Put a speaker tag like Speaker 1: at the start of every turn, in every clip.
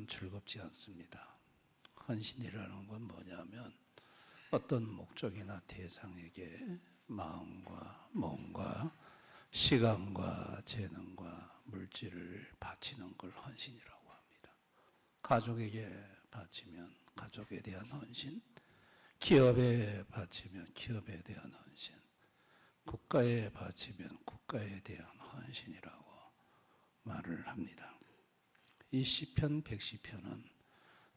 Speaker 1: 즐겁지 않습니다. 헌신이라는 건 뭐냐면 어떤 목적이나 대상에게 마음과 몸과 시간과 재능과 물질을 바치는 걸 헌신이라고 합니다. 가족에게 바치면 가족에 대한 헌신, 기업에 바치면 기업에 대한 헌신, 국가에 바치면 국가에 대한 헌신이라고 말을 합니다. 이 시편 110편은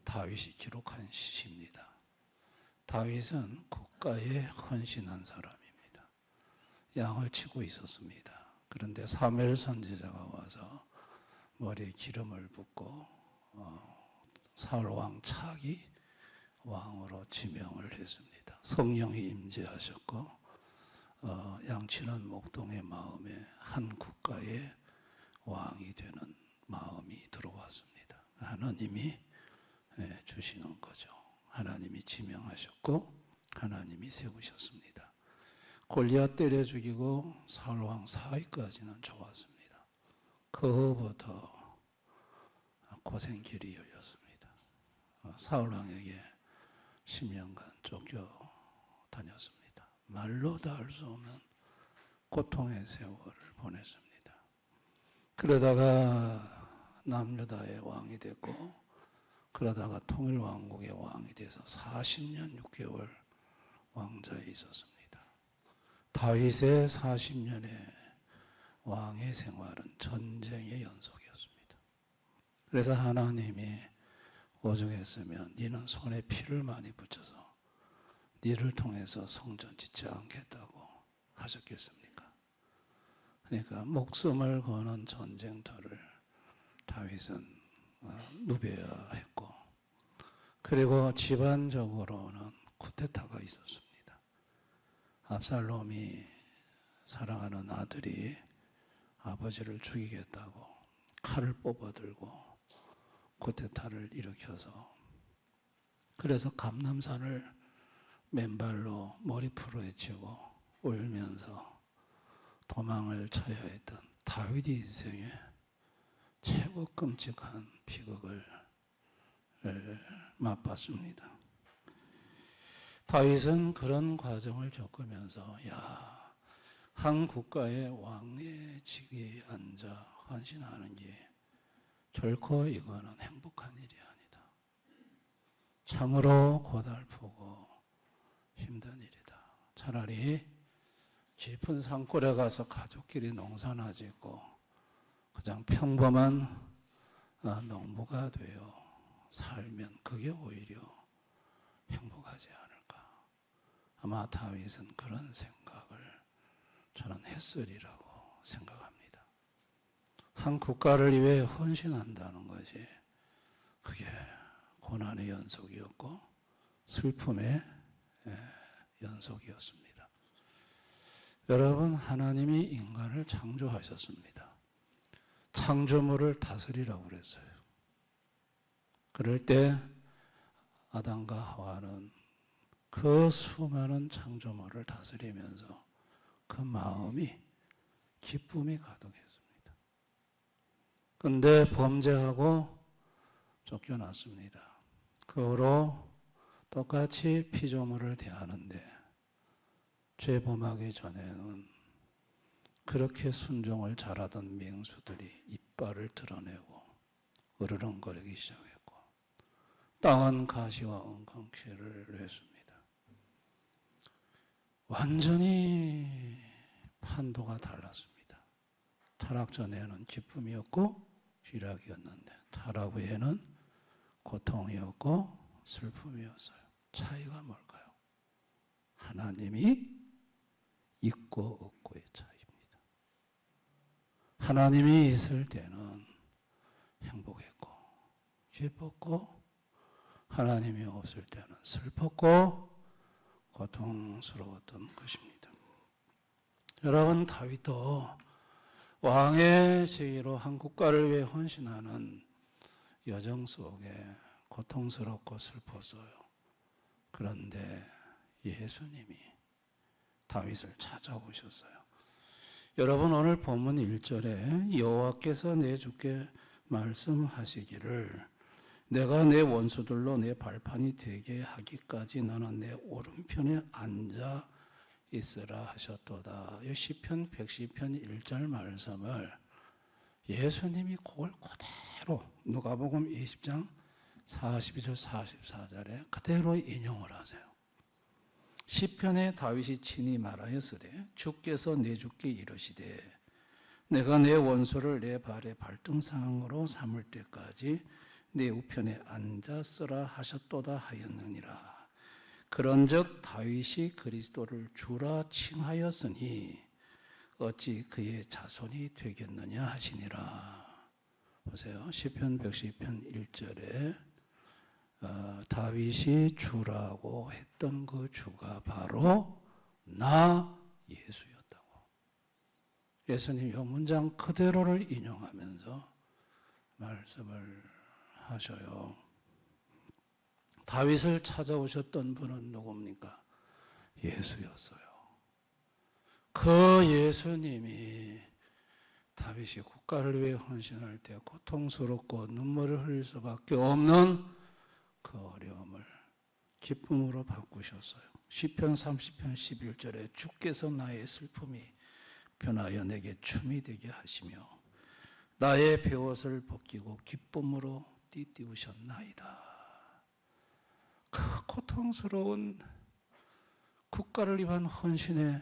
Speaker 1: 다윗이 기록한 시입니다. 다윗은 국가에 헌신한 사람입니다. 양을 치고 있었습니다. 그런데 사무엘 선지자가 와서 머리에 기름을 붓고 사울 왕 차기 왕으로 지명을 했습니다. 성령이 임재하셨고 양치는 목동의 마음에 한 국가의 왕이 되는 마음이 들어왔습니다. 하나님이 주시는 거죠. 하나님이 지명하셨고 하나님이 세우셨습니다. 골리앗 때려 죽이고 사울 왕 사위까지는 좋았습니다. 그 후부터 고생길이 열렸습니다. 사울 왕에게 10년간 쫓겨 다녔습니다. 말로 다 할 수 없는 고통의 세월을 보냈습니다. 그러다가 남유다의 왕이 됐고 그러다가 통일왕국의 왕이 돼서 40년 6개월 왕좌에 있었습니다. 다윗의 40년의 왕의 생활은 전쟁의 연속이었습니다. 그래서 하나님이 오죽했으면 너는 손에 피를 많이 붙여서 너를 통해서 성전 짓지 않겠다고 하셨겠습니까? 그러니까 목숨을 거는 전쟁터를 다윗은 누벼야 했고, 그리고 집안적으로는 쿠데타가 있었습니다. 압살롬이 사랑하는 아들이 아버지를 죽이겠다고 칼을 뽑아들고 쿠데타를 일으켜서, 그래서 감람산을 맨발로 머리풀어 헤치고 울면서 도망을 쳐야 했던 다윗 인생의 최고 끔찍한 비극을 맛봤습니다. 다윗은 그런 과정을 겪으면서 한 국가의 왕의 직위에 앉아 헌신하는 게 결코 이거는 행복한 일이 아니다. 참으로 고달프고 힘든 일이다. 차라리 깊은 산골에 가서 가족끼리 농사나 짓고 그냥 평범한 농부가 되어 살면 그게 오히려 행복하지 않을까. 아마 다윗은 그런 생각을 저는 했으리라고 생각합니다. 한 국가를 위해 헌신한다는 것이 그게 고난의 연속이었고 슬픔의 연속이었습니다. 여러분, 하나님이 인간을 창조하셨습니다. 창조물을 다스리라고 그랬어요. 그럴 때 아담과 하와는 그 수많은 창조물을 다스리면서 그 마음이 기쁨이 가득했습니다. 그런데 범죄하고 쫓겨났습니다. 그 후로 똑같이 피조물을 대하는데 죄 범하기 전에는 그렇게 순종을 잘하던 맹수들이 이빨을 드러내고 으르렁거리기 시작했고 땅은 가시와 엉겅퀴를 했습니다. 완전히 판도가 달랐습니다. 타락 전에는 기쁨이었고 희락이었는데 타락 후에는 고통이었고 슬픔이었어요. 차이가 뭘까요? 하나님이 있고 없고의 차이입니다. 하나님이 있을 때는 행복했고 기뻤고, 하나님이 없을 때는 슬펐고 고통스러웠던 것입니다. 여러분, 다윗도 왕의 지위로 한 국가를 위해 헌신하는 여정 속에 고통스럽고 슬펐어요. 그런데 예수님이 다윗을 찾아오셨어요. 여러분 오늘 본문 1절에 여호와께서 내 주께 말씀하시기를 내가 내 원수들로 내 발판이 되게 하기까지 너는 내 오른편에 앉아 있으라 하셨도다. 이 시편 110편 1절 말씀을 예수님이 그걸 그대로 누가복음 20장 42절 44절에 그대로 인용을 하세요. 시편에 다윗이 친히 말하였으되 주께서 내 주께 이르시되 내가 내 원수를 내 발의 발등상으로 삼을 때까지 내 우편에 앉았으라 하셨도다 하였느니라. 그런즉 다윗이 그리스도를 주라 칭하였으니 어찌 그의 자손이 되겠느냐 하시니라. 보세요. 시편 110편 1절에 다윗이 주라고 했던 그 주가 바로 나 예수였다고. 예수님 이 문장 그대로를 인용하면서 말씀을 하셔요. 다윗을 찾아오셨던 분은 누굽니까? 예수였어요. 그 예수님이 다윗이 국가를 위해 헌신할 때 고통스럽고 눈물을 흘릴 수밖에 없는 그 어려움을 기쁨으로 바꾸셨어요. 시편 30편 11절에 주께서 나의 슬픔이 변하여 내게 춤이 되게 하시며 나의 베옷을 벗기고 기쁨으로 띠띠우셨나이다. 그 고통스러운 국가를 위한 헌신의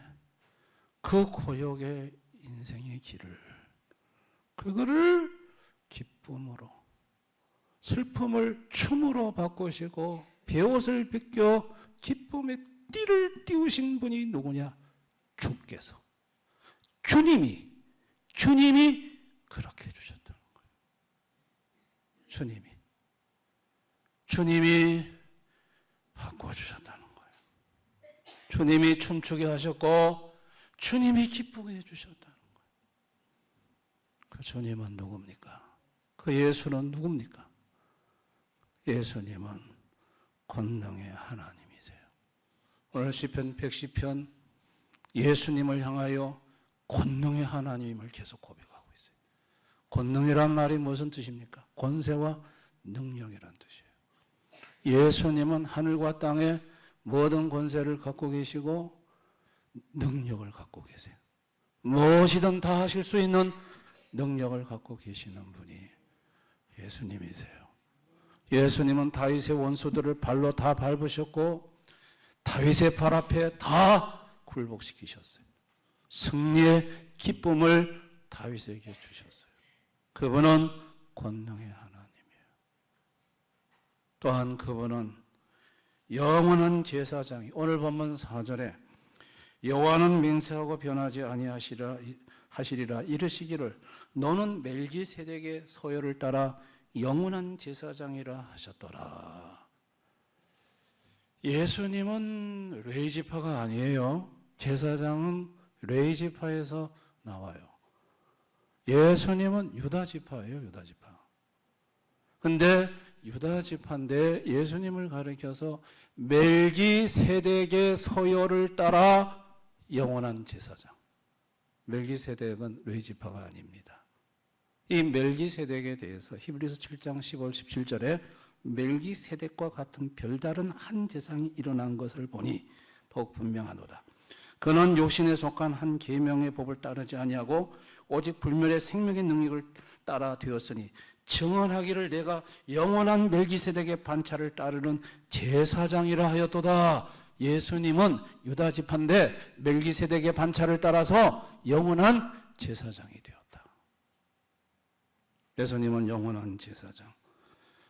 Speaker 1: 그 고역의 인생의 길을 그거를 기쁨으로 슬픔을 춤으로 바꾸시고 베옷을 벗겨 기쁨의 띠를 띠우신 분이 누구냐? 주께서 주님이 그렇게 해주셨다는 거예요. 주님이 바꿔주셨다는 거예요. 주님이 춤추게 하셨고 주님이 기쁘게 해주셨다는 거예요. 그 주님은 누굽니까? 그 예수는 누굽니까? 예수님은 권능의 하나님이세요. 오늘 시편 110편 예수님을 향하여 권능의 하나님임을 계속 고백하고 있어요. 권능이란 말이 무슨 뜻입니까? 권세와 능력이란 뜻이에요. 예수님은 하늘과 땅의 모든 권세를 갖고 계시고 능력을 갖고 계세요. 무엇이든 다 하실 수 있는 능력을 갖고 계시는 분이 예수님이세요. 예수님은 다윗의 원수들을 발로 다 밟으셨고 다윗의 발 앞에 다 굴복시키셨어요. 승리의 기쁨을 다윗에게 주셨어요. 그분은 권능의 하나님이에요. 또한 그분은 영원한 제사장이 오늘 본문 4절에 여호와는 맹세하고 변하지 아니하시리라 이르시기를 너는 멜기세덱의 서열을 따라 영원한 제사장이라 하셨더라. 예수님은 레위지파가 아니에요. 제사장은 레위지파에서 나와요. 예수님은 유다지파예요. 유다지파. 근데 유다지파인데 예수님을 가리켜서 멜기세덱의 서열을 따라 영원한 제사장. 멜기세덱은 레위지파가 아닙니다. 이 멜기세덱에 대해서 히브리서 7장 15, 17절에 멜기세덱과 같은 별다른 한 제사장이 일어난 것을 보니 더욱 분명하도다. 그는 요신에 속한 한 계명의 법을 따르지 아니하고 오직 불멸의 생명의 능력을 따라 되었으니 증언하기를 내가 영원한 멜기세덱의 반차를 따르는 제사장이라 하였도다. 예수님은 유다지파인데 멜기세덱의 반차를 따라서 영원한 제사장이 되었다. 예수님은 영원한 제사장.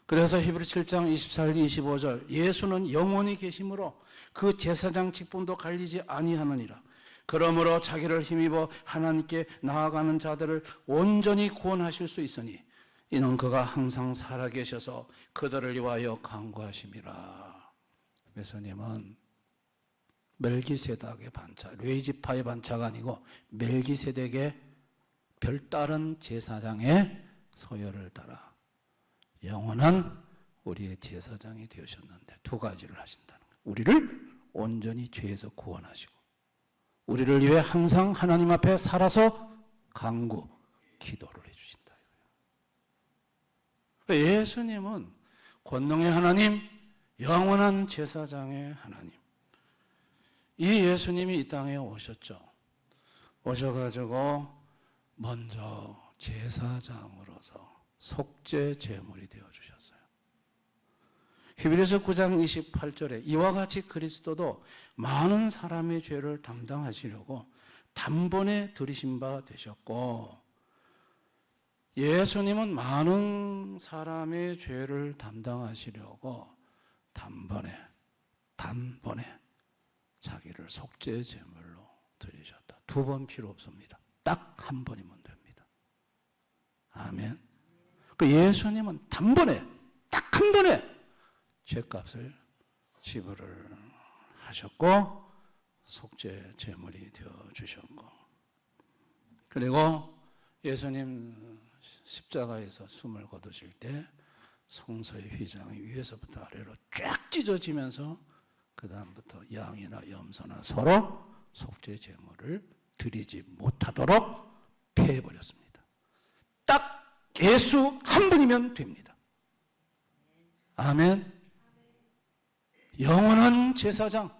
Speaker 1: 그래서 히브리 7장 24, 25절 예수는 영원히 계심으로 그 제사장 직분도 갈리지 아니하느니라. 그러므로 자기를 힘입어 하나님께 나아가는 자들을 온전히 구원하실 수 있으니 이는 그가 항상 살아계셔서 그들을 위하여 간구하심이라. 예수님은 멜기세덱의 반차, 레위지파의 반차가 아니고 멜기세덱의 별다른 제사장의 서열을 따라 영원한 우리의 제사장이 되셨는데 두 가지를 하신다는 거예요. 우리를 온전히 죄에서 구원하시고 우리를 위해 항상 하나님 앞에 살아서 간구, 기도를 해주신다. 예수님은 권능의 하나님, 영원한 제사장의 하나님. 이 예수님이 이 땅에 오셨죠. 오셔가지고 먼저 제사장으로서 속죄 제물이 되어주셨어요. 히브리서 9장 28절에 이와 같이 그리스도도 많은 사람의 죄를 담당하시려고 단번에 들이신 바 되셨고, 예수님은 많은 사람의 죄를 담당하시려고 단번에 자기를 속죄 제물로 드리셨다. 2번 필요 없습니다. 딱 한 번이면 됩니다. 아멘. 그 예수님은 단번에, 딱 한 번에 죄값을 지불을 하셨고 속죄 제물이 되어 주셨고, 그리고 예수님 십자가에서 숨을 거두실 때 성소의 휘장이 위에서부터 아래로 쫙 찢어지면서 그 다음부터 양이나 염소나 서로 속죄 제물을 드리지 못하도록 폐해버렸습니다. 딱 예수 한 분이면 됩니다. 아멘. 영원한 제사장,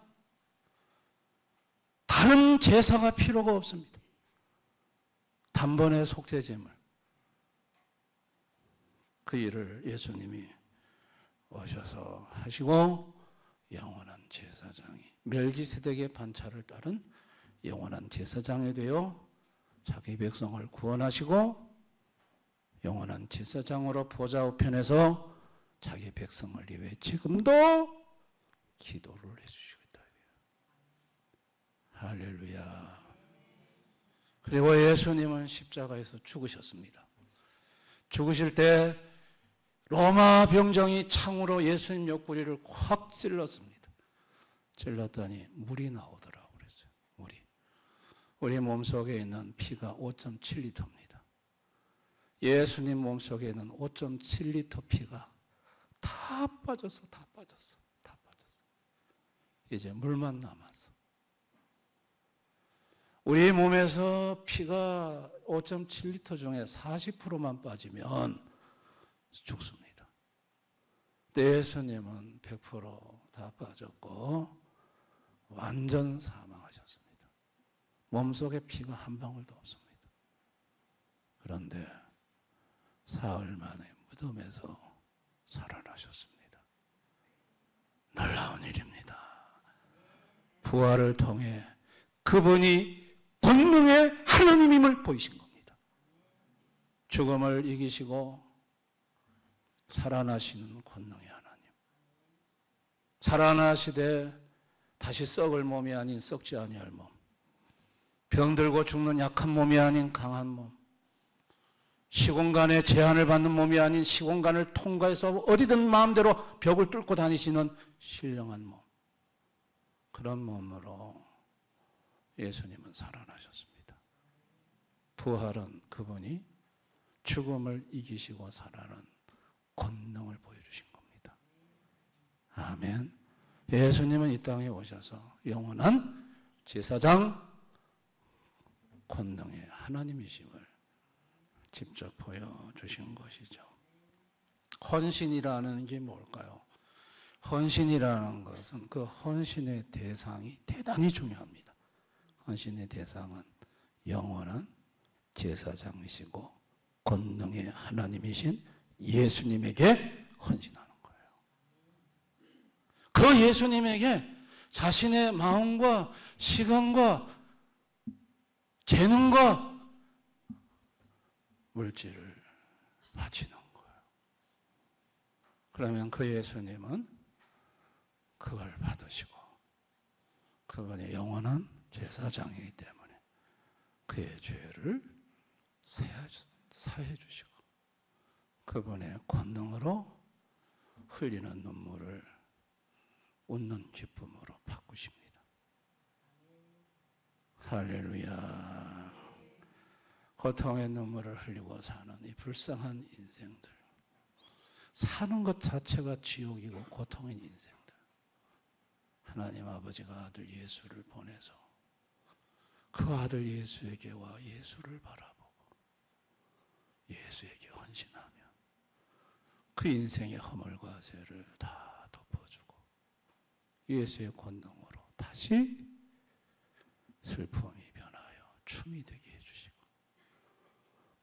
Speaker 1: 다른 제사가 필요가 없습니다. 단번에 속죄 제물, 그 일을 예수님이 오셔서 하시고 영원한 제사장이 멜기세덱의 반차를 따른 영원한 제사장이 되어 자기 백성을 구원하시고 영원한 제사장으로 보좌 우편에서 자기 백성을 위해 지금도 기도를 해주시고 있다. 할렐루야. 그리고 예수님은 십자가에서 죽으셨습니다. 죽으실 때 로마 병정이 창으로 예수님 옆구리를 확 찔렀습니다. 찔렀더니 물이 나오더라고 그랬어요. 물이. 우리 몸속에 있는 피가 5.7리터입니다. 예수님 몸속에는 5.7리터 피가 다 빠졌어. 이제 물만 남았어. 우리 몸에서 피가 5.7리터 중에 40%만 빠지면 죽습니다. 예수님은 100% 빠졌고 완전 사망하셨습니다. 몸속에 피가 한 방울도 없습니다. 그런데 사흘 만에 무덤에서 살아나셨습니다. 놀라운 일입니다. 부활을 통해 그분이 권능의 하나님임을 보이신 겁니다. 죽음을 이기시고 살아나시는 권능의 하나님. 살아나시되 다시 썩을 몸이 아닌 썩지 아니할 몸, 병들고 죽는 약한 몸이 아닌 강한 몸, 시공간의 제한을 받는 몸이 아닌 시공간을 통과해서 어디든 마음대로 벽을 뚫고 다니시는 신령한 몸, 그런 몸으로 예수님은 살아나셨습니다. 부활은 그분이 죽음을 이기시고 살아난 권능을 보여주신 겁니다. 아멘. 예수님은 이 땅에 오셔서 영원한 제사장, 권능의 하나님이심을 직접 보여주신 것이죠. 헌신이라는 게 뭘까요? 헌신이라는 것은 그 헌신의 대상이 대단히 중요합니다. 헌신의 대상은 영원한 제사장이시고 권능의 하나님이신 예수님에게 헌신하는 거예요. 그 예수님에게 자신의 마음과 시간과 재능과 물질을 바치는 거예요. 그러면 그 예수님은 그걸 받으시고 그분이 영원한 제사장이기 때문에 그의 죄를 사해 주시고 그분의 권능으로 흘리는 눈물을 웃는 기쁨으로 바꾸십니다. 할렐루야. 고통의 눈물을 흘리고 사는 이 불쌍한 인생들, 사는 것 자체가 지옥이고 고통인 인생들, 하나님 아버지가 아들 예수를 보내서 그 아들 예수에게 와 예수를 바라보고 예수에게 헌신하며 그 인생의 허물과 죄를 다 덮어주고 예수의 권능으로 다시 슬픔이 변하여 춤이 되게 해주시고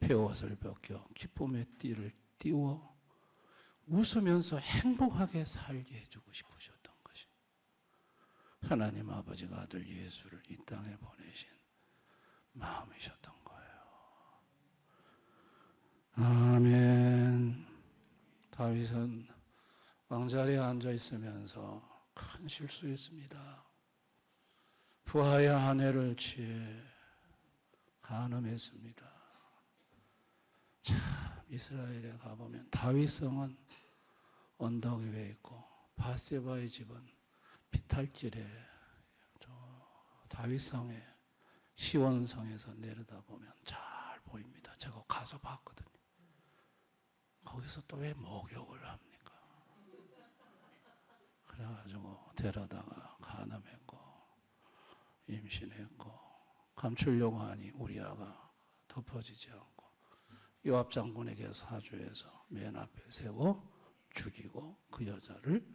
Speaker 1: 배옷을 벗겨 기쁨의 띠를 띄워 웃으면서 행복하게 살게 해주고 싶으셨던 것이 하나님 아버지가 아들 예수를 이 땅에 보내신 마음이셨던 거예요. 아멘. 다윗은 왕자리에 앉아 있으면서 큰 실수했습니다. 부하의 아내를 취해 간음했습니다. 참 이스라엘에 가보면 다윗성은 언덕 위에 있고 바세바의 집은 비탈길에 다윗성의 시원성에서 내려다보면 잘 보입니다. 제가 가서 봤거든요. 거기서 또 왜 목욕을 합니까? 그래가지고 데려다가 간음했고 임신했고 감추려고 하니 우리아가 덮어지지 않고 요압 장군에게 사주해서 맨 앞에 세워 죽이고 그 여자를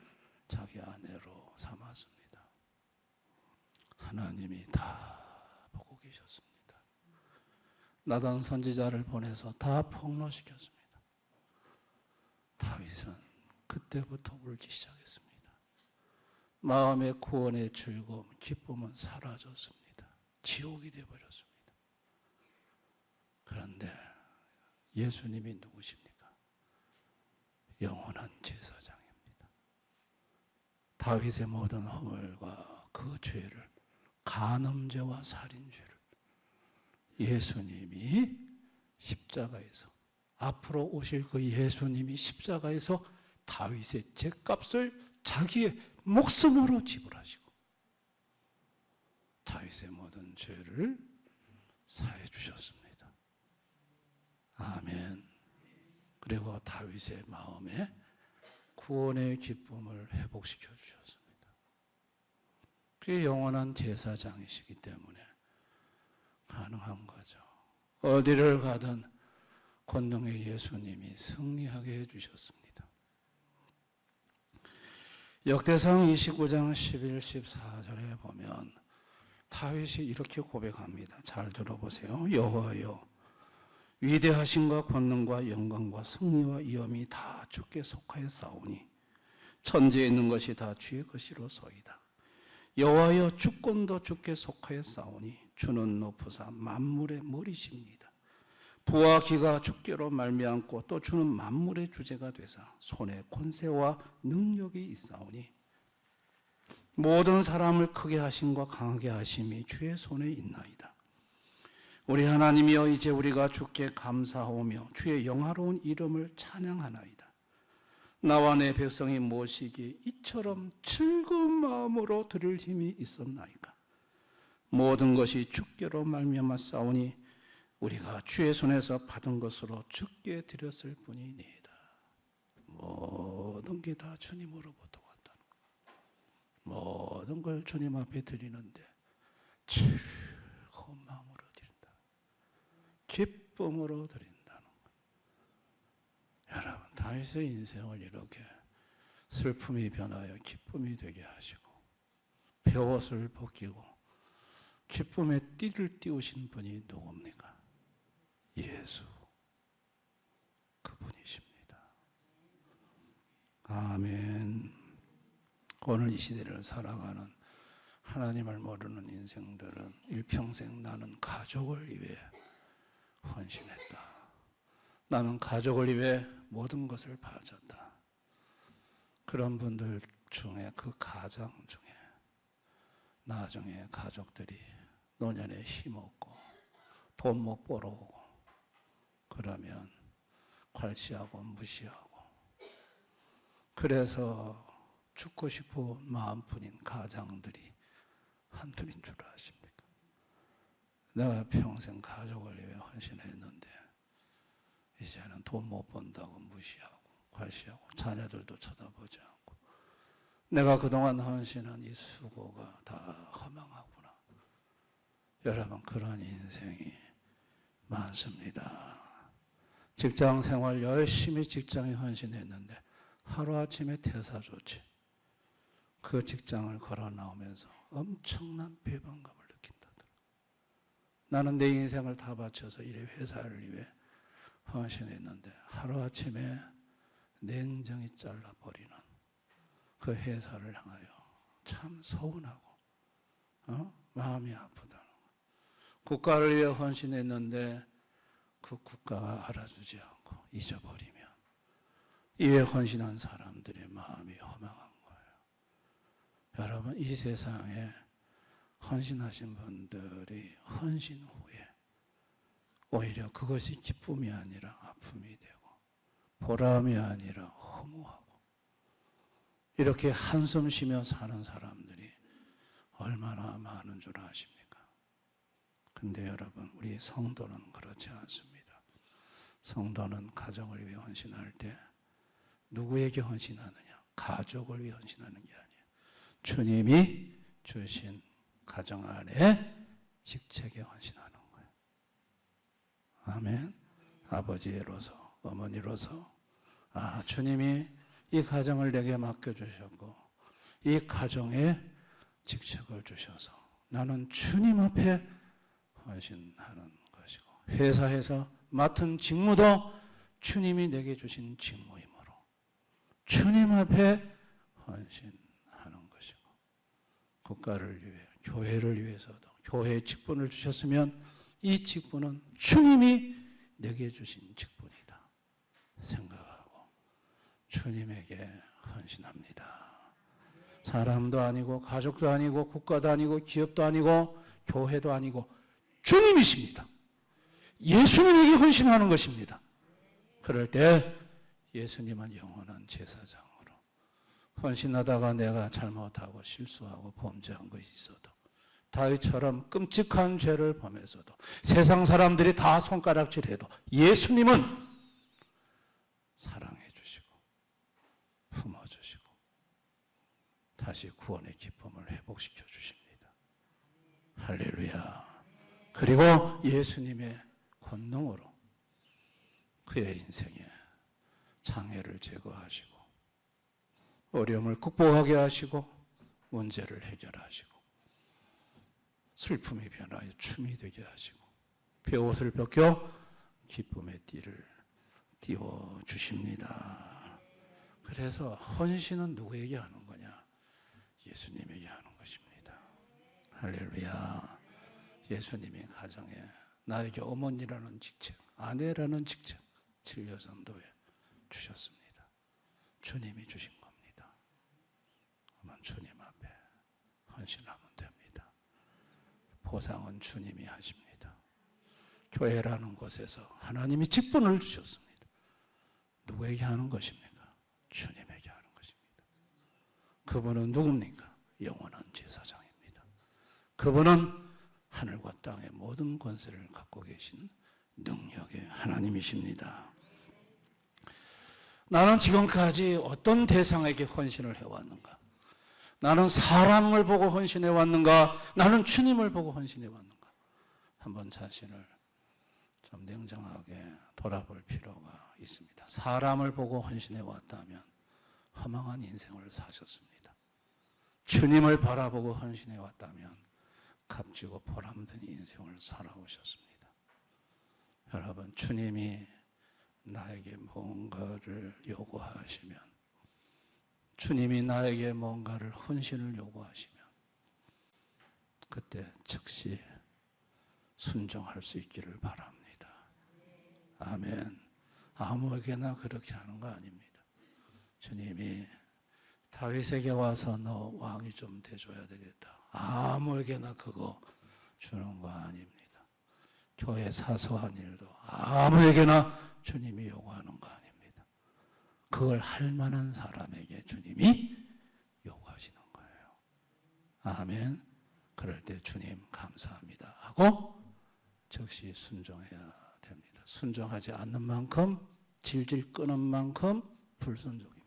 Speaker 1: 자기 아내로 삼았습니다. 하나님이 다 보고 계셨습니다. 나단 선지자를 보내서 다 폭로시켰습니다. 다윗은 그때부터 울기 시작했습니다. 마음의 구원의 즐거움, 기쁨은 사라졌습니다. 지옥이 되어버렸습니다. 그런데 예수님이 누구십니까? 영원한 제사장입니다. 다윗의 모든 허물과 그 죄를, 간음죄와 살인죄를 예수님이 십자가에서, 앞으로 오실 그 예수님이 십자가에서 다윗의 죄값을 자기의 목숨으로 지불하시고 다윗의 모든 죄를 사해 주셨습니다. 아멘. 그리고 다윗의 마음에 구원의 기쁨을 회복시켜 주셨습니다. 그게 영원한 제사장이시기 때문에 가능한 거죠. 어디를 가든 권능의 예수님이 승리하게 해주셨습니다. 역대상 29장 11, 14절에 보면 다윗이 이렇게 고백합니다. 잘 들어보세요. 여호와여, 위대하심과 권능과 영광과 승리와 위엄이 다 주께 속하여 싸우니 천지에 있는 것이 다 주의 것이로소이다. 여호와여, 주권도 주께 속하여 싸우니 주는 높으사 만물의 머리십니다. 부와 기가 주께로 말미암고 또 주는 만물의 주제가 되사 손에 권세와 능력이 있사오니 모든 사람을 크게 하심과 강하게 하심이 주의 손에 있나이다. 우리 하나님이여, 이제 우리가 주께 감사하오며 주의 영화로운 이름을 찬양하나이다. 나와 내 백성이 모시기에 이처럼 즐거운 마음으로 드릴 힘이 있었나이까. 모든 것이 주께로 말미암아 싸우니 우리가 주의 손에서 받은 것으로 주께 드렸을 뿐이니이다. 모든 게 다 주님으로부터 왔다는 것. 모든 걸 주님 앞에 드리는데 즐거운 마음으로 드린다. 기쁨으로 드린다는 것. 여러분, 다윗의 인생을 이렇게 슬픔이 변하여 기쁨이 되게 하시고 배옷을 벗기고 기쁨의 띠를 띄우신 분이 누굽니까? 예수, 그분이십니다. 아멘. 오늘 이 시대를 살아가는 하나님을 모르는 인생들은 일평생 나는 가족을 위해 헌신했다. 나는 가족을 위해 모든 것을 바쳤다. 그런 분들 중에, 그 가장 중에 나중에 가족들이 노년에 힘없고 돈 못 벌어오고 그러면 괄시하고 무시하고, 그래서 죽고 싶어 마음뿐인 가장들이 한둘인 줄 아십니까? 내가 평생 가족을 위해 헌신했는데 이제는 돈 못 번다고 무시하고 괄시하고 자녀들도 쳐다보지 않고 내가 그동안 헌신한 이 수고가 다 허망하구나. 여러분, 그런 인생이 많습니다. 직장 생활 열심히 직장에 헌신했는데 하루아침에 퇴사 조치. 그 직장을 걸어 나오면서 엄청난 배반감을 느낀다더라. 나는 내 인생을 다 바쳐서 이 회사를 위해 헌신했는데 하루아침에 냉정히 잘라버리는 그 회사를 향하여 참 서운하고 마음이 아프다는 거예요. 국가를 위해 헌신했는데 그 국가가 알아주지 않고 잊어버리면 이에 헌신한 사람들의 마음이 허망한 거예요. 여러분, 이 세상에 헌신하신 분들이 헌신 후에 오히려 그것이 기쁨이 아니라 아픔이 되고 보람이 아니라 허무하고 이렇게 한숨 쉬며 사는 사람들이 얼마나 많은 줄 아십니까? 근데 여러분, 우리 성도는 그렇지 않습니다. 성도는 가정을 위해 헌신할 때 누구에게 헌신하느냐? 가족을 위해 헌신하는 게 아니에요. 주님이 주신 가정 안에 직책에 헌신하는 거예요. 아멘. 아버지로서, 어머니로서, 주님이 이 가정을 내게 맡겨주셨고 이 가정에 직책을 주셔서 나는 주님 앞에 헌신하는 것이고, 회사에서 맡은 직무도 주님이 내게 주신 직무이므로 주님 앞에 헌신하는 것이고, 국가를 위해, 교회를 위해서도 교회의 직분을 주셨으면 이 직분은 주님이 내게 주신 직분이다 생각하고 주님에게 헌신합니다. 사람도 아니고 가족도 아니고 국가도 아니고 기업도 아니고 교회도 아니고 주님이십니다. 예수님에게 헌신하는 것입니다. 그럴 때 예수님은 영원한 제사장으로, 헌신하다가 내가 잘못하고 실수하고 범죄한 것이 있어도 다윗처럼 끔찍한 죄를 범해서도 세상 사람들이 다 손가락질해도 예수님은 사랑해 주시고 품어주시고 다시 구원의 기쁨을 회복시켜 주십니다. 할렐루야. 그리고 예수님의 권능으로 그의 인생에 장애를 제거하시고 어려움을 극복하게 하시고 문제를 해결하시고 슬픔이 변하여 춤이 되게 하시고 벼옷을 벗겨 기쁨의 띠를 띄워주십니다. 그래서 헌신은 누구에게 하는 거냐? 예수님에게 하는 것입니다. 할렐루야. 예수님이 가정에 나에게 어머니라는 직책, 아내라는 직책 진료전도에 주셨습니다. 주님이 주신 겁니다. 그러면 주님 앞에 헌신하면 됩니다. 보상은 주님이 하십니다. 교회라는 곳에서 하나님이 직분을 주셨습니다. 누구에게 하는 것입니까? 주님에게 하는 것입니다. 그분은 누굽니까? 영원한 제사장입니다. 그분은 하늘과 땅의 모든 권세를 갖고 계신 능력의 하나님이십니다. 나는 지금까지 어떤 대상에게 헌신을 해왔는가? 나는 사람을 보고 헌신해 왔는가? 나는 주님을 보고 헌신해 왔는가? 한번 자신을 좀 냉정하게 돌아볼 필요가 있습니다. 사람을 보고 헌신해 왔다면 허망한 인생을 사셨습니다. 주님을 바라보고 헌신해 왔다면 값지고 보람된 인생을 살아오셨습니다. 여러분, 주님이 나에게 뭔가를 요구하시면, 주님이 나에게 뭔가를 헌신을 요구하시면 그때 즉시 순종할 수 있기를 바랍니다. 아멘. 아무에게나 그렇게 하는 거 아닙니다. 주님이 다윗에게 와서 너 왕이 좀 돼줘야 되겠다, 아무에게나 그거 주는 거 아닙니다. 교회 사소한 일도 아무에게나 주님이 요구하는 거 아닙니다. 그걸 할 만한 사람에게 주님이 요구하시는 거예요. 아멘. 그럴 때 주님 감사합니다 하고 즉시 순종해야 됩니다. 순종하지 않는 만큼, 질질 끄는 만큼 불순종입니다.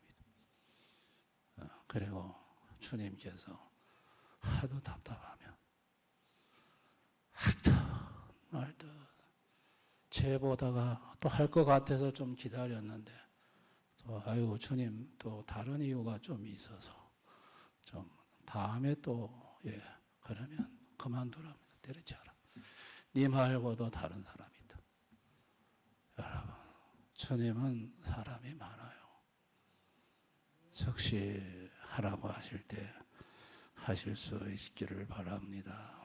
Speaker 1: 그리고 주님께서 하도 재보다가 또 할 것 같아서 좀 기다렸는데 또 아이고 주님 또 다른 이유가 좀 있어서 좀 다음에 또 그러면 그만두랍니다. 때려치워라. 네 말고도 다른 사람이 있다. 여러분 주님은 사람이 많아요. 즉시 하라고 하실 때 하실 수 있기를 바랍니다.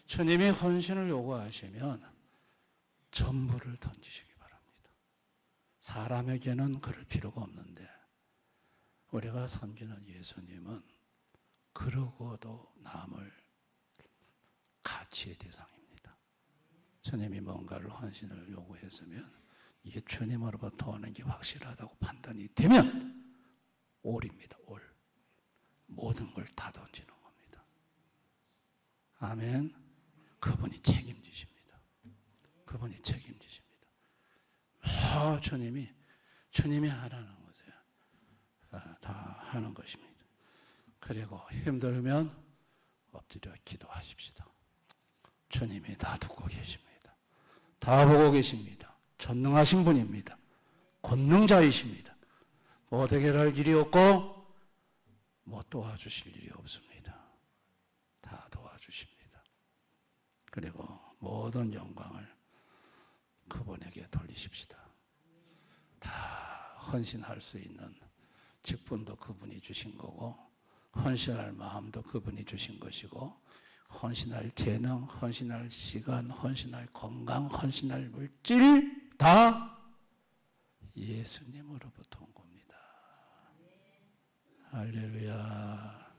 Speaker 1: 주님이 헌신을 요구하시면 전부를 던지시기 바랍니다. 사람에게는 그럴 필요가 없는데 우리가 섬기는 예수님은 그러고도 남을 가치의 대상입니다. 주님이 뭔가를 헌신을 요구했으면 이게 주님으로부터 오는 게 확실하다고 판단이 되면 올입니다. 올. 모든 걸 다 던지는 겁니다. 아멘. 그분이 책임지십니다. 그분이 책임지십니다. 주님이 하라는 것에 다 하는 것입니다. 그리고 힘들면 엎드려 기도하십시다. 주님이 다 듣고 계십니다. 다 보고 계십니다. 전능하신 분입니다. 권능자이십니다. 뭐 해결할 일이 없고 뭐 도와주실 일이 없습니다. 다 도와주십니다. 그리고 모든 영광을 그분에게 돌리십시다. 다 헌신할 수 있는 직분도 그분이 주신 거고 헌신할 마음도 그분이 주신 것이고 헌신할 재능, 헌신할 시간, 헌신할 건강, 헌신할 물질 다 예수님으로부터 온 겁니다. 할렐루야.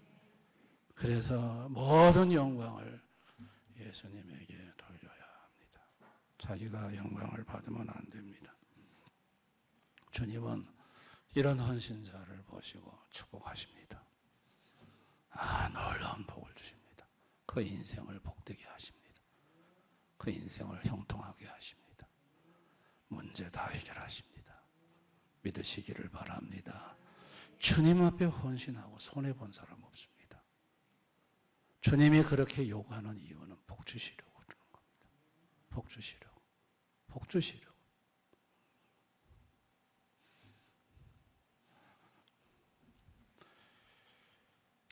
Speaker 1: 그래서 모든 영광을 예수님에게 돌려야 합니다. 자기가 영광을 받으면 안 됩니다. 주님은 이런 헌신자를 보시고 축복하십니다. 놀라운 복을 주십니다. 그 인생을 복되게 하십니다. 그 인생을 형통하게 하십니다. 문제 다 해결하십니다. 믿으시기를 바랍니다. 주님 앞에 헌신하고 손해본 사람 없습니다. 주님이 그렇게 요구하는 이유는 복 주시려고 그러는 겁니다. 복 주시려고. 복 주시려고.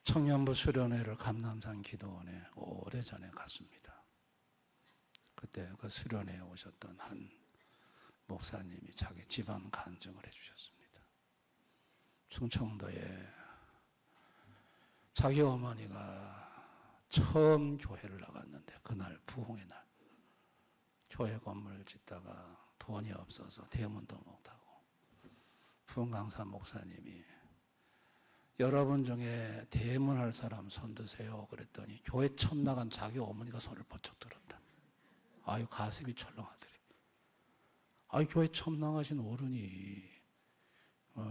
Speaker 1: 청년부 수련회를 감남산 기도원에 오래전에 갔습니다. 그때 그 수련회에 오셨던 한 목사님이 자기 집안 간증을 해주셨습니다. 충청도에 자기 어머니가 처음 교회를 나갔는데 그날 부흥의 날 교회 건물을 짓다가 돈이 없어서 대문도 못하고 부흥 강사 목사님이 여러분 중에 대문할 사람 손 드세요 그랬더니 교회 처음 나간 자기 어머니가 손을 번쩍 들었다. 아유 가슴이 철렁하더래. 아유 교회 처음 나가신 어른이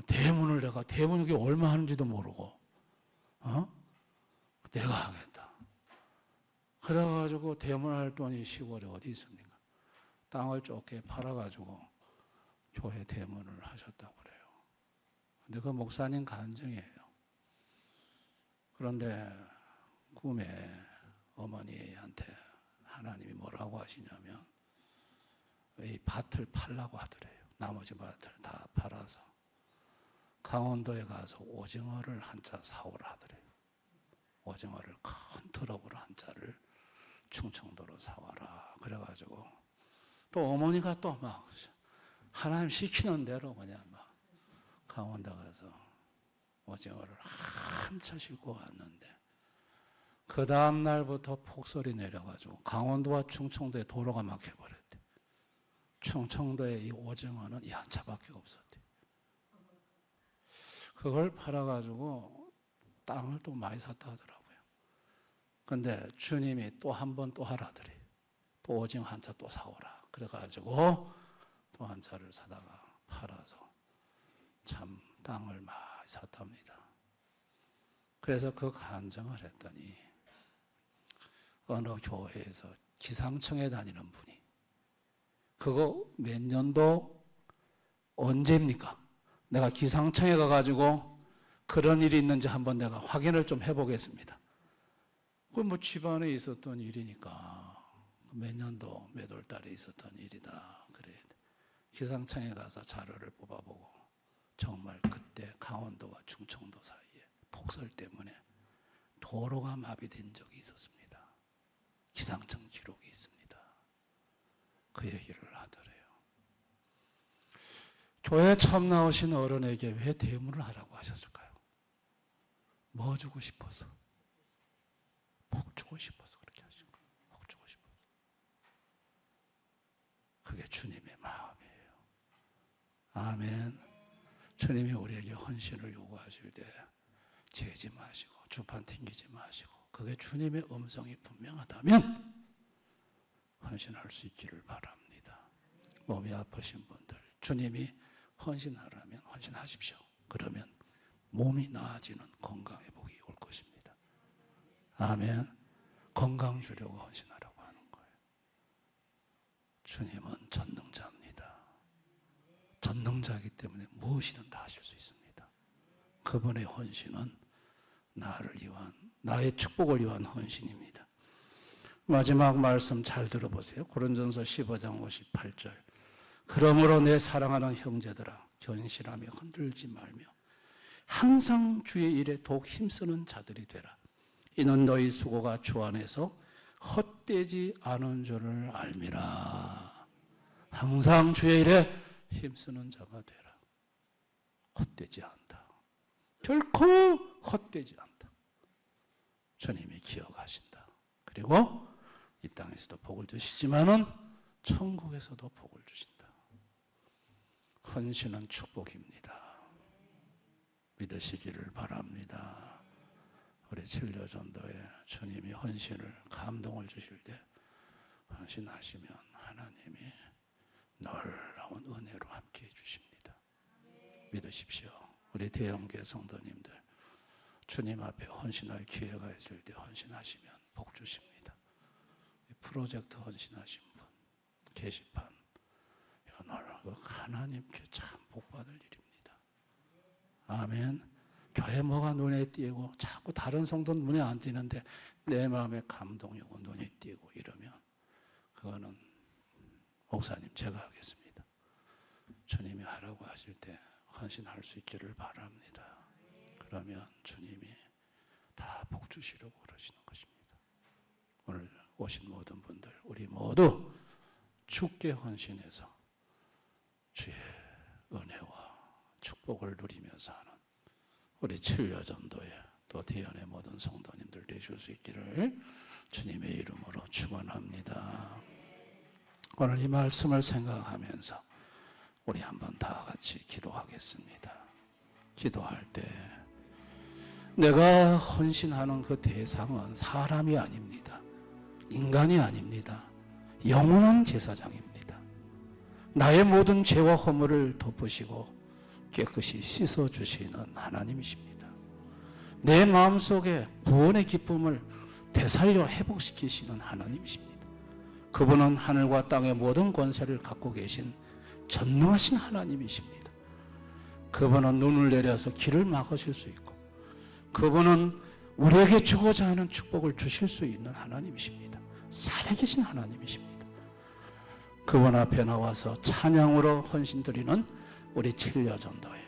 Speaker 1: 대문을 내가 대문 이게 얼마 하는지도 모르고 내가 하겠다. 그래가지고 대문할 돈이 시골에 어디 있습니까? 땅을 좁게 팔아가지고 교회 대문을 하셨다고 그래요. 근데 그 목사님 간증이에요. 그런데 꿈에 어머니한테 하나님이 뭐라고 하시냐면 이 밭을 팔라고 하더래요. 나머지 밭을 다 팔아서 강원도에 가서 오징어를 한 차 사오라 하더래요. 오징어를 큰 트럭으로 한 차를 충청도로 사와라. 그래가지고 또 어머니가 또 막 하나님 시키는 대로 그냥 막 강원도 가서 오징어를 한 차 싣고 왔는데 그 다음 날부터 폭설이 내려가지고 강원도와 충청도에 도로가 막혀버렸대. 충청도에 이 오징어는 이 한 차밖에 없었대. 그걸 팔아가지고 땅을 또 많이 샀다 하더라고요. 근데 주님이 또 한 번 또 하라더래. 또 오징어 한 차 또 사오라. 그래가지고 또 한 차를 사다가 팔아서 참 땅을 많이 샀답니다. 그래서 그 간증을 했더니 어느 교회에서 기상청에 다니는 분이 그거 몇 년도 언제입니까? 내가 기상청에 가가지고 그런 일이 있는지 한번 내가 확인을 좀 해보겠습니다. 그 뭐 집안에 있었던 일이니까 몇 년도 몇 월 달에 있었던 일이다. 그래. 기상청에 가서 자료를 뽑아보고 정말 그때 강원도와 충청도 사이에 폭설 때문에 도로가 마비된 적이 있었습니다. 기상청 기록이 있습니다. 그 얘기를 하더래요. 교회 처음 나오신 어른에게 왜 대문을 하라고 하셨을까요? 뭐 주고 싶어서? 복 주고 싶어서 그렇게 하신 거예요. 복 주고 싶어서. 그게 주님의 마음이에요. 아멘. 주님이 우리에게 헌신을 요구하실 때 재지 마시고 주판 튕기지 마시고 그게 주님의 음성이 분명하다면 헌신할 수 있기를 바랍니다. 몸이 아프신 분들 주님이 헌신하라면 헌신하십시오. 그러면 몸이 나아지는 건강의 복이 올 것입니다. 아멘. 건강 주려고 헌신하라고 하는 거예요. 주님은 전능자입니다. 전능자이기 때문에 무엇이든 다 하실 수 있습니다. 그분의 헌신은 나를 위한, 나의 축복을 위한 헌신입니다. 마지막 말씀 잘 들어보세요. 고린도전서 15장 58절. 그러므로 내 사랑하는 형제들아 견실하며 흔들지 말며 항상 주의 일에 더욱 힘쓰는 자들이 되라. 이는 너희 수고가 주 안에서 헛되지 않은 줄을 알미라. 항상 주의 일에 힘쓰는 자가 되라. 헛되지 않다. 결코 헛되지 않다. 주님이 기억하신다. 그리고 이 땅에서도 복을 주시지만은 천국에서도 복을 주신다. 헌신은 축복입니다. 믿으시기를 바랍니다. 우리 진료전도에 주님이 헌신을 감동을 주실 때 헌신하시면 하나님이 놀라운 은혜로 함께해 주십니다. 믿으십시오. 우리 대형교회 성도님들 주님 앞에 헌신할 기회가 있을 때 헌신하시면 복 주십니다. 프로젝트 헌신하신 분 게시판 이거 놀라고 하나님께 참 복받을 일입니다. 아멘. 교회 뭐가 눈에 띄고 자꾸 다른 성도는 눈에 안 띄는데 내 마음에 감동이 오고 눈에 띄고 이러면 그거는 목사님 제가 하겠습니다. 주님이 하라고 하실 때 헌신할 수 있기를 바랍니다. 그러면 주님이 다 복 주시려고 그러시는 것입니다. 오늘 오신 모든 분들 우리 모두 주께 헌신해서 주의 은혜와 축복을 누리면서 하는 우리 칠려전도회 또 대연의 모든 성도님들 되실 수 있기를 주님의 이름으로 축원합니다. 오늘 이 말씀을 생각하면서 우리 한번 다 같이 기도하겠습니다. 기도할 때 내가 헌신하는 그 대상은 사람이 아닙니다. 인간이 아닙니다. 영원한 제사장입니다. 나의 모든 죄와 허물을 덮으시고 깨끗이 씻어주시는 하나님이십니다. 내 마음속에 구원의 기쁨을 되살려 회복시키시는 하나님이십니다. 그분은 하늘과 땅의 모든 권세를 갖고 계신 전능하신 하나님이십니다. 그분은 눈을 내려서 길을 막으실 수 있고 그분은 우리에게 주고자 하는 축복을 주실 수 있는 하나님이십니다. 살아계신 하나님이십니다. 그분 앞에 나와서 찬양으로 헌신드리는 우리 칠려전도회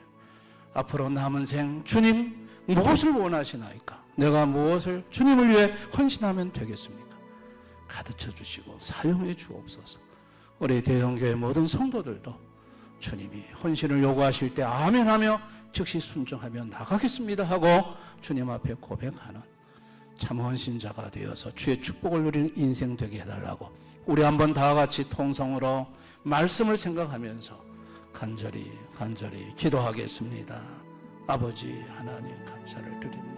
Speaker 1: 앞으로 남은 생 주님 무엇을 원하시나이까? 내가 무엇을 주님을 위해 헌신하면 되겠습니까? 가르쳐 주시고 사용해 주옵소서. 우리 대형교회 모든 성도들도 주님이 헌신을 요구하실 때 아멘하며 즉시 순종하며 나가겠습니다 하고 주님 앞에 고백하는 참 헌신자가 되어서 주의 축복을 누리는 인생 되게 해달라고 우리 한번 다 같이 통성으로 말씀을 생각하면서 간절히 기도하겠습니다. 아버지 하나님 감사를 드립니다.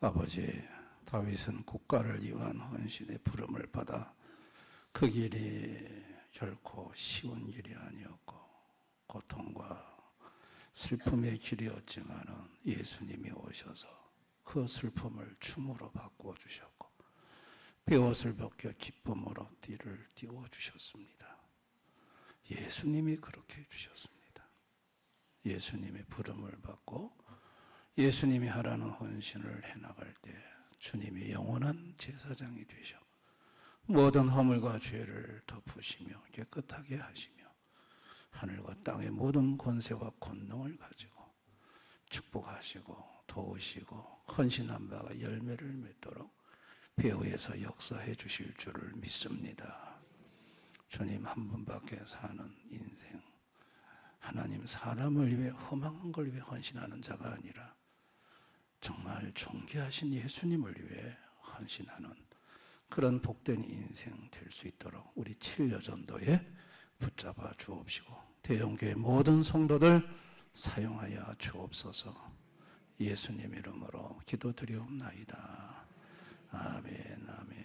Speaker 1: 아버지, 다윗은 국가를 위한 헌신의 부름을 받아 그 길이 결코 쉬운 길이 아니었고 고통과 슬픔의 길이었지만은 예수님이 오셔서 그 슬픔을 춤으로 바꾸어 주셨고 베옷을 벗겨 기쁨으로 띠를 띄워 주셨습니다. 예수님이 그렇게 해주셨습니다. 예수님의 부름을 받고 예수님이 하라는 헌신을 해나갈 때 주님이 영원한 제사장이 되셔 모든 허물과 죄를 덮으시며 깨끗하게 하시며 하늘과 땅의 모든 권세와 권능을 가지고 축복하시고 도우시고 헌신한 바가 열매를 맺도록 배후에서 역사해 주실 줄을 믿습니다. 주님 한 분밖에 사는 인생, 하나님 사람을 위해 허망한 걸 위해 헌신하는 자가 아니라 정말 존귀하신 예수님을 위해 헌신하는 그런 복된 인생 될 수 있도록 우리 7여전도에 붙잡아 주옵시고 대형교회 모든 성도들 사용하여 주옵소서. 예수님 이름으로 기도드리옵나이다. 아멘. 아멘.